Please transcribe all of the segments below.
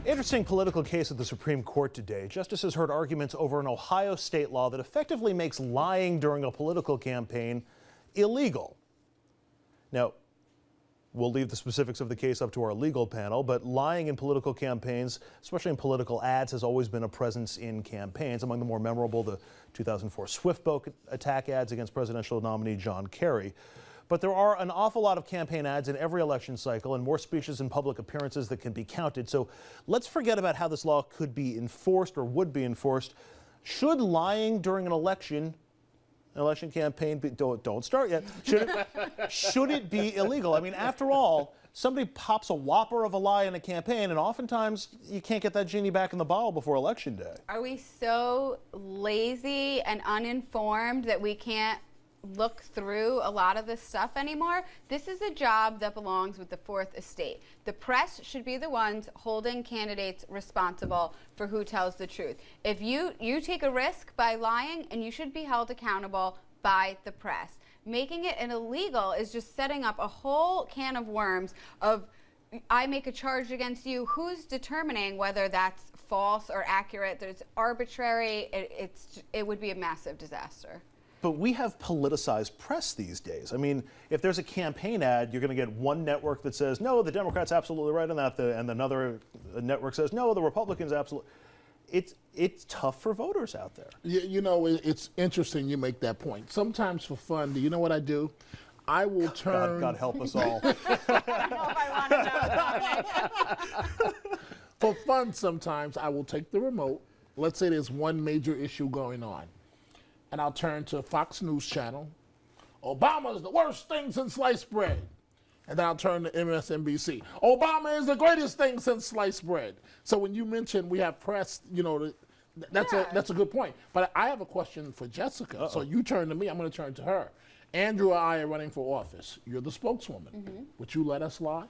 Interesting political case at the Supreme Court today. Justices heard arguments over an Ohio state law that effectively makes lying during a political campaign illegal. Now, we'll leave the specifics of the case up to our legal panel, but lying in political campaigns, especially in political ads, has always been a presence in campaigns. Among the more memorable, the 2004 Swift boat attack ads against presidential nominee John Kerry. But there are an awful lot of campaign ads in every election cycle and more speeches and public appearances that can be counted. So let's forget about how this law could be enforced or would be enforced. Should lying during an election campaign be, don't start yet. Should it be illegal? I mean, after all, somebody pops a whopper of a lie in a campaign, and oftentimes you can't get that genie back in the bottle before Election Day. Are we so lazy and uninformed that we can't look through a lot of this stuff anymore? This is a job that belongs with the Fourth Estate. The press should be the ones holding candidates responsible for who tells the truth. If you take a risk by lying, and you should be held accountable by the press. Making it an illegal is just setting up a whole can of worms of, I make a charge against you. Who's determining whether that's false or accurate? That it's arbitrary. It would be a massive disaster. But we have politicized press these days. I mean, if there's a campaign ad, you're going to get one network that says, no, the Democrats absolutely right on that, and another network says, no, the Republicans absolutely. It's tough for voters out there. You know, it's interesting you make that point. Sometimes for fun, do you know what I do? I will turn... God help us all. I don't know if I want to know, Dominic. For fun, sometimes I will take the remote. Let's say there's one major issue going on, and I'll turn to Fox News Channel. Obama is the worst thing since sliced bread. And then I'll turn to MSNBC. Obama is the greatest thing since sliced bread. So when you mention we have press, you know, that's a good point. But I have a question for Jessica. So you turn to me, I'm going to turn to her. Andrew and I are running for office. You're the spokeswoman. Would you let us lie?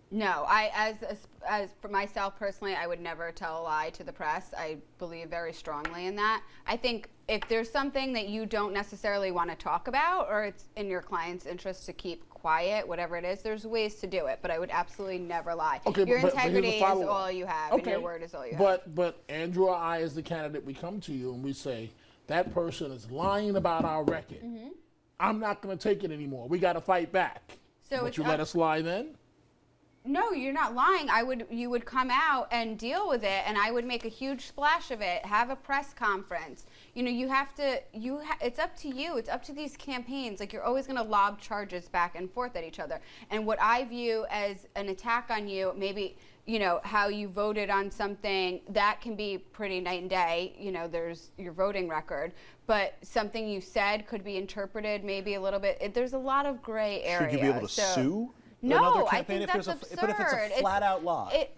No, as for myself personally, I would never tell a lie to the press. I believe very strongly in that. I think if there's something that you don't necessarily want to talk about, or it's in your client's interest to keep quiet, whatever it is, there's ways to do it. But I would absolutely never lie. Okay, your integrity is follow-up. all you have, and your word is all you have. But Andrew or I, as the candidate, we come to you and we say, that person is lying about our record. I'm not going to take it anymore. We got to fight back. So would you let us lie then? No, you're not lying. You would come out and deal with it, and I would make a huge splash of it, have a press conference. You know, it's up to you. It's up to these campaigns. Like, you're always going to lob charges back and forth at each other. And what I view as an attack on you, maybe, you know, how you voted on something, that can be pretty night and day. You know, there's your voting record. But something you said could be interpreted maybe a little bit. There's a lot of gray area. Should you be able to sue? No, I think that's absurd. But if it's a flat-out lie.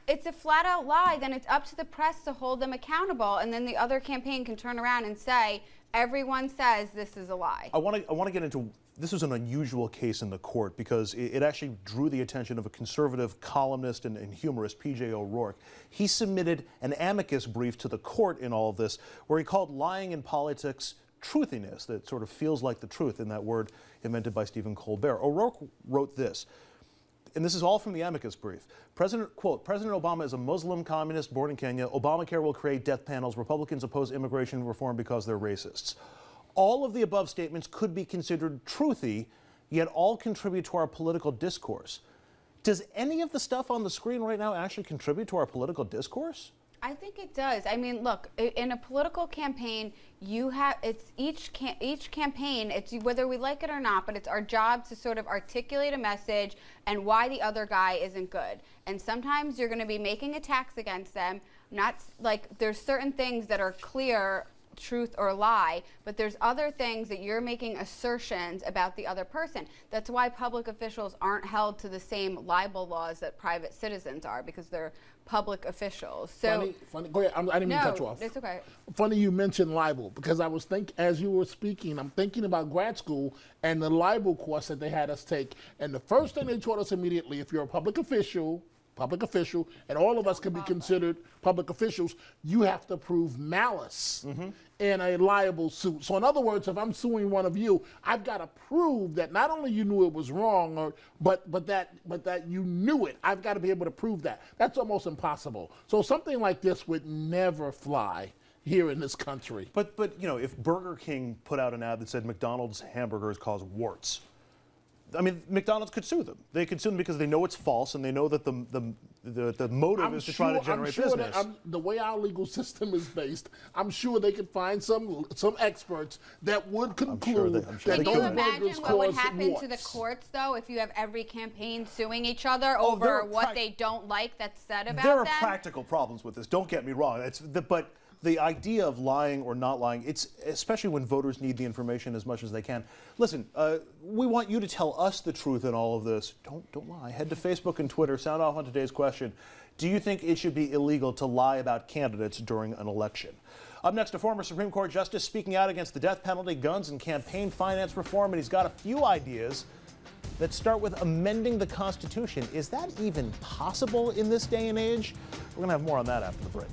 It's a flat-out lie, then it's up to the press to hold them accountable, and then the other campaign can turn around and say, everyone says this is a lie. I want to get into, this was an unusual case in the court because it actually drew the attention of a conservative columnist and humorist, P.J. O'Rourke. He submitted an amicus brief to the court in all of this, where he called lying in politics truthiness, that sort of feels like the truth, in that word invented by Stephen Colbert. O'Rourke wrote this, and this is all from the amicus brief. Quote, President Obama is a Muslim communist born in Kenya. Obamacare will create death panels. Republicans oppose immigration reform because they're racists. All of the above statements could be considered truthy, yet all contribute to our political discourse. Does any of the stuff on the screen right now actually contribute to our political discourse? I think it does. I mean, look, in a political campaign, it's each campaign, it's whether we like it or not, but it's our job to sort of articulate a message and why the other guy isn't good. And sometimes you're going to be making attacks against them. Not like there's certain things that are clear truth or lie, but there's other things that you're making assertions about the other person. That's why public officials aren't held to the same libel laws that private citizens are, because they're public officials. So funny. Go ahead. I didn't mean to cut you off. It's okay. Funny you mentioned libel, because I was as you were speaking, I'm thinking about grad school and the libel course that they had us take. And the first thing they taught us immediately, if you're a public official, public official, and all of us can be considered public officials, you have to prove malice in a liable suit. So in other words, if I'm suing one of you, I've got to prove that not only you knew it was wrong, but that you knew it. I've got to be able to prove that. That's almost impossible. So something like this would never fly here in this country. But you know, if Burger King put out an ad that said McDonald's hamburgers cause warts, I mean, McDonald's could sue them. They could sue them because they know it's false and they know that the motive is to try to generate business. The way our legal system is based, I'm sure they could find some experts that would conclude I'm sure that they those Can could. you imagine burgers what would cause happen warts. to the courts, though, if you have every campaign suing each other Oh, there over are what they don't like that's said about There are them? practical problems with this. Don't get me wrong. But the idea of lying or not lying, it's especially when voters need the information as much as they can. Listen, we want you to tell us the truth in all of this. Don't lie. Head to Facebook and Twitter. Sound off on today's question. Do you think it should be illegal to lie about candidates during an election? Up next, a former Supreme Court justice speaking out against the death penalty, guns, and campaign finance reform, and he's got a few ideas that start with amending the Constitution. Is that even possible in this day and age? We're going to have more on that after the break.